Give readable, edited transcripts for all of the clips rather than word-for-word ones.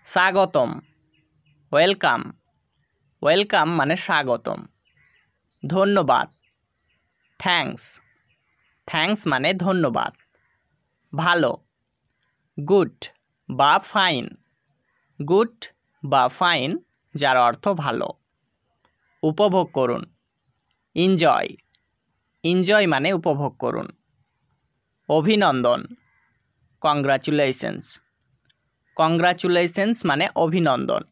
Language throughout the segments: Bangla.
স্বাগতম ওয়েলকাম ওয়েলকাম মানে স্বাগতম। ধন্যবাদ থ্যাঙ্কস থ্যাঙ্কস মানে ধন্যবাদ। ভালো গুড বা ফাইন গুড বা ফাইন যার অর্থ ভালো। উপভোগ করুন এনজয় এনজয় মানে উপভোগ করুন। অভিনন্দন কংগ্রাচুলেশনস কংগ্রাচুলেশনস মানে অভিনন্দন।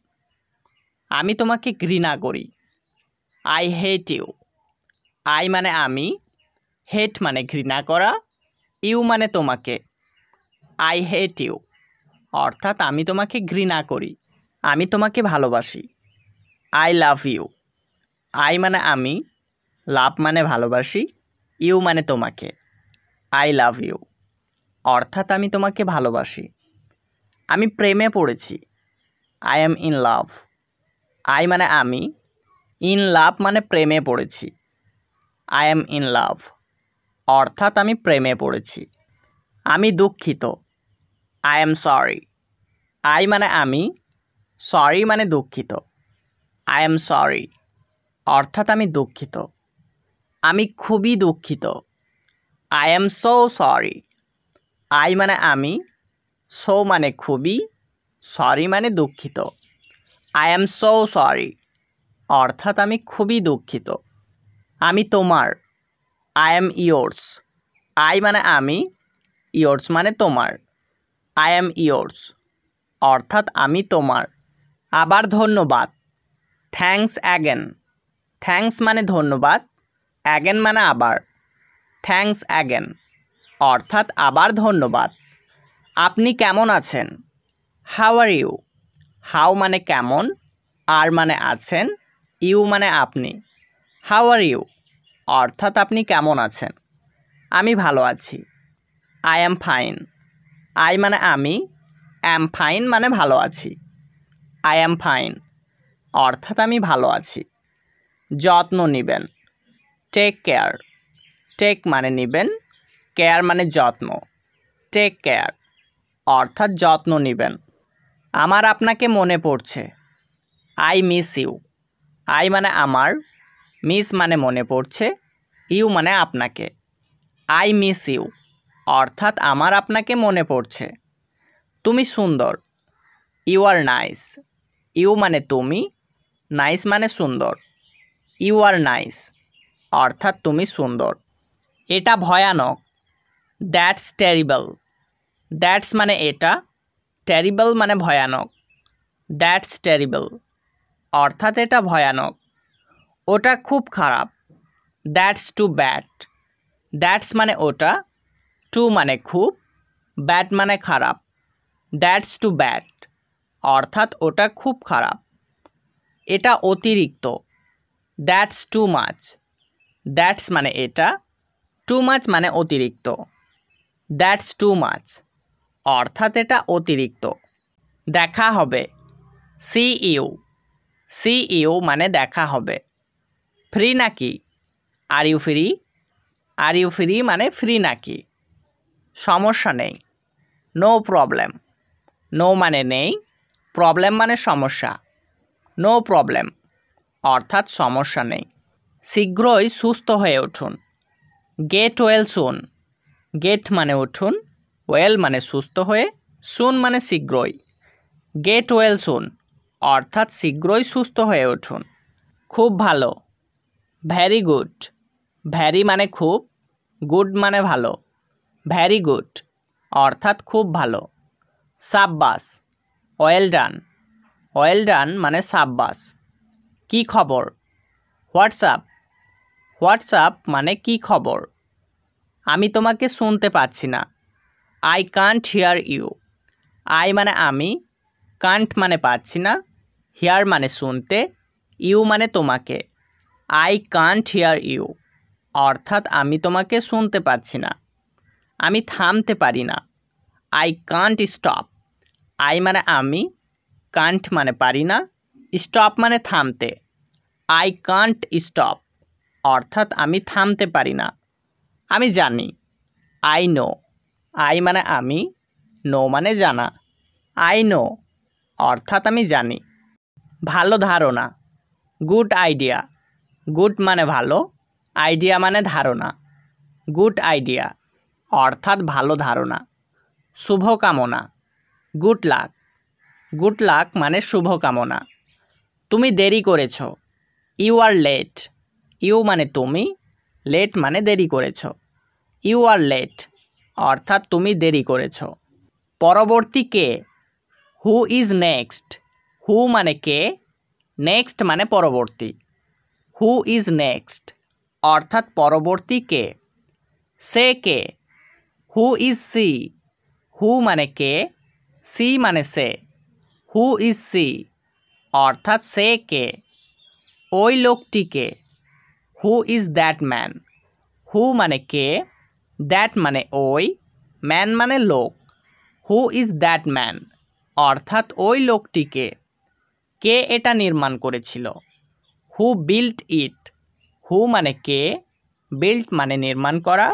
আমি তোমাকে ঘৃণা করি আই হেট ইউ আই মানে আমি, হেট মানে ঘৃণা করা, ইউ মানে তোমাকে। আই হেট ইউ অর্থাৎ আমি তোমাকে ঘৃণা করি। আমি তোমাকে ভালোবাসি আই লাভ ইউ আই মানে আমি, লাভ মানে ভালোবাসি, ইউ মানে তোমাকে। আই লাভ ইউ অর্থাৎ আমি তোমাকে ভালোবাসি। আমি প্রেমে পড়েছি I am in love I মানে আমি, ইন লাভ মানে প্রেমে পড়েছি। আই এম ইন লাভ অর্থাৎ আমি প্রেমে পড়েছি। আমি দুঃখিত আই এম সরি আই মানে আমি, সরি মানে দুঃখিত। আই এম সরি অর্থাৎ আমি দুঃখিত। আমি খুবই দুঃখিত I am so sorry I মানে আমি, সো মানে খুবই, সরি মানে দুঃখিত। আই এম সো সরি অর্থাৎ আমি খুবই দুঃখিত। আমি তোমার আই এম ইয়োর্স আই মানে আমি, ইয়োর্স মানে তোমার। আই এম ইয়োর্স অর্থাৎ আমি তোমার। আবার ধন্যবাদ থ্যাঙ্কস অ্যাগেন থ্যাঙ্কস মানে ধন্যবাদ, অ্যাগেন মানে আবার। থ্যাঙ্কস অ্যাগেন অর্থাৎ আবার ধন্যবাদ। আপনি কেমন আছেন হাউ আর ইউ হাউ মানে কেমন, আর মানে আছেন, ইউ মানে আপনি। হাউ আর ইউ অর্থাৎ আপনি কেমন আছেন। আমি ভালো আছি আই অ্যাম ফাইন আই মানে আমি, অ্যাম ফাইন মানে ভালো আছি। আই অ্যাম ফাইন অর্থাৎ আমি ভালো আছি। যত্ন নেবেন টেক কেয়ার টেক মানে নেবেন, কেয়ার মানে যত্ন। টেক কেয়ার অর্থাৎ যত্ন নেবেন। আমার আপনাকে মনে পড়ছে আই মিস ইউ আই মানে আমার, মিস মানে মনে পড়ছে, ইউ মানে আপনাকে। আই মিস ইউ অর্থাৎ আমার আপনাকে মনে পড়ছে। তুমি সুন্দর ইউ আর নাইস ইউ মানে তুমি, নাইস মানে সুন্দর। ইউ আর নাইস অর্থাৎ তুমি সুন্দর। এটা ভয়ানক দ্যাটস টেরিবল দ্যাটস মানে এটা, টেরিবল মানে ভয়ানক। দ্যাটস টেরিবল অর্থাৎ এটা ভয়ানক। ওটা খুব খারাপ দ্যাটস টু ব্যাড দ্যাটস মানে ওটা, টু মানে খুব, ব্যাড মানে খারাপ। দ্যাটস টু ব্যাড অর্থাৎ ওটা খুব খারাপ। এটা অতিরিক্ত দ্যাটস টু মাচ দ্যাটস মানে এটা, টু মাচ মানে অতিরিক্ত। দ্যাটস টু মাচ অর্থাৎ এটা অতিরিক্ত। দেখা হবে সি ইউ মানে দেখা হবে। ফ্রি নাকি are you free are you free মানে ফ্রি নাকি। সমস্যা নেই নো প্রবলেম নো মানে নেই, প্রবলেম মানে সমস্যা। নো প্রবলেম অর্থাৎ সমস্যা নেই। শীঘ্রই সুস্থ হয়ে উঠুন গেট ওয়েল সুন গেট মানে উঠুন, ওয়েল মানে সুস্থ হয়ে, সুন মানে শীঘ্রই। গেট ওয়েল সুন অর্থাৎ শীঘ্রই সুস্থ হয়ে উঠুন। খুব ভালো ভ্যারি গুড ভ্যারি মানে খুব, গুড মানে ভালো। ভ্যারি গুড অর্থাৎ খুব ভালো। সাব্বাস ওয়েল ডান মানে সাব্বাস। কি খবর হোয়াটসঅ্যাপ মানে কি খবর। আমি তোমাকে শুনতে পাচ্ছি না I can't hear you I মানে আমি, কান্ট মানে পাচ্ছি না, হিয়ার মানে শুনতে, ইউ মানে তোমাকে। আই কান্ট হিয়ার ইউ অর্থাৎ আমি তোমাকে শুনতে পাচ্ছি না। আমি থামতে পারি না আই কান্ট স্টপ আই মানে আমি, কান্ট মানে পারি না, স্টপ মানে থামতে। আই কান্ট স্টপ অর্থাৎ আমি থামতে পারি না। আমি জানি আই নো আই মানে আমি, নো মানে জানা। আই নো অর্থাৎ আমি জানি। ভালো ধারণা, গুড আইডিয়া। গুড মানে ভালো, আইডিয়া মানে ধারণা। গুড আইডিয়া অর্থাৎ ভালো ধারণা। শুভকামনা, গুড লাক। গুড লাক মানে শুভকামনা। তুমি দেরি করেছ, ইউ আর লেট। ইউ মানে তুমি, লেট মানে দেরি করেছ। ইউ আর লেট অর্থাৎ তুমি দেরি করেছ। পরবর্তী কে, হু ইজ নেক্সট। হু মানে কে, নেক্সট মানে পরবর্তী। হু ইজ নেক্সট অর্থাৎ পরবর্তী কে। সে কে, হু ইজ সি। হু মানে কে, সি মানে সে। হু ইজ সি অর্থাৎ সে কে। ওই লোকটিকে, হু ইজ দ্যাট ম্যান। হু মানে কে, দ্যাট মানে ওই, ম্যান মানে লোক। হু ইজ দ্যাট ম্যান অর্থাৎ ওই লোকটিকে। কে এটা নির্মাণ করেছিল, হু বিল্ট ইট। হু মানে কে, বিল্ট মানে নির্মাণ করা,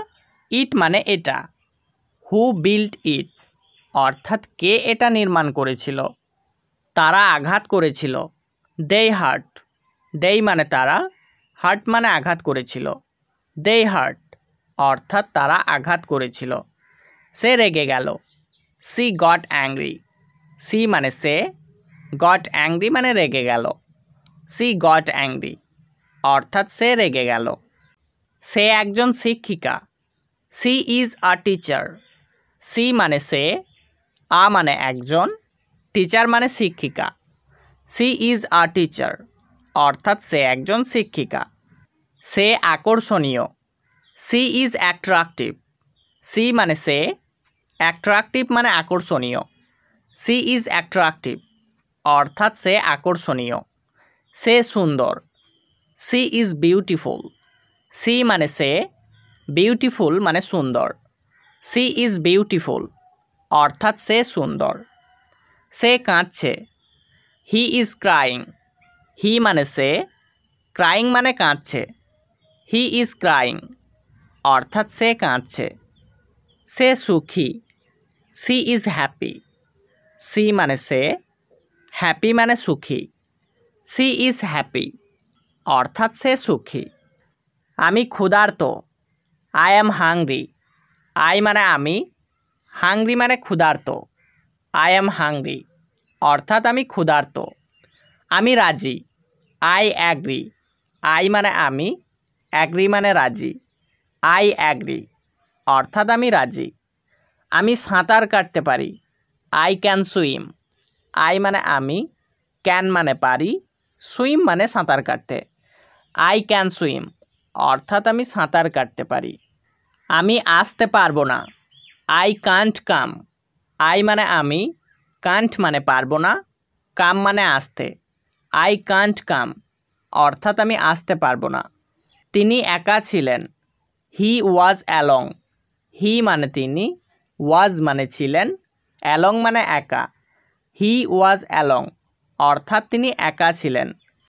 ইট মানে এটা। হু বিল্ট ইট অর্থাৎ কে এটা নির্মাণ করেছিল। তারা আঘাত করেছিল, দে হার্ট। দেই মানে তারা, হার্ট মানে আঘাত করেছিল। দে হার্ট অর্থাৎ তারা আঘাত করেছিল। সে রেগে গেল, সি গট অ্যাংরি। সি মানে সে, গট অ্যাংরি মানে রেগে গেল। সি গট অ্যাংরি অর্থাৎ সে রেগে গেল। সে একজন শিক্ষিকা, she is a teacher. She মানে সে, আ মানে একজন, টিচার মানে শিক্ষিকা। সি ইজ আ টিচার অর্থাৎ সে একজন শিক্ষিকা। সে আকর্ষণীয়, সি ইজ অ্যাট্রাকটিভ। সি মানে সে, অ্যাট্রাকটিভ মানে আকর্ষণীয়। সি ইজ অ্যাট্রাকটিভ অর্থাৎ সে আকর্ষণীয়। সে সুন্দর, সি ইজ বিউটিফুল। সি মানে সে, বিউটিফুল মানে সুন্দর। সি ইজ বিউটিফুল অর্থাৎ সে সুন্দর। সে কাঁদছে, হি ইজ ক্রাইং। হি মানে সে, ক্রাইং মানে কাঁদছে। হি ইজ ক্রাইং অর্থাৎ সে কাঁদছে। সে সুখী, সি ইজ হ্যাপি। সি মানে সে, হ্যাপি মানে সুখী। সি ইজ হ্যাপি অর্থাৎ সে সুখী। আমি ক্ষুধার্ত, আই অ্যাম হাংরি। আই মানে আমি, হাংরি মানে ক্ষুধার্ত। আই অ্যাম হাংরি অর্থাৎ আমি ক্ষুধার্ত। আমি রাজি, আই অ্যাগ্রি। আই মানে আমি, অ্যাগ্রি মানে রাজি। আই অ্যাগ্রি অর্থাৎ আমি রাজি। আমি সাঁতার কাটতে পারি, আই ক্যান সুইম। আই মানে আমি, ক্যান মানে পারি, সুইম মানে সাঁতার কাটতে। আই ক্যান সুইম অর্থাৎ আমি সাঁতার কাটতে পারি। আমি আসতে পারবো না, আই কান্ট কাম। আই মানে আমি, কান্ট মানে পারবো না, কাম মানে আসতে। আই কান্ট কাম অর্থাৎ আমি আসতে পারবো না। তিনি একা ছিলেন, হি ওয়াজ অ্যালং। হি মানে তিনি, ওয়াজ মানে ছিলেন, অ্যালং মানে একা। হি ওয়াজ অ্যালং অর্থাৎ তিনি একা ছিলেন।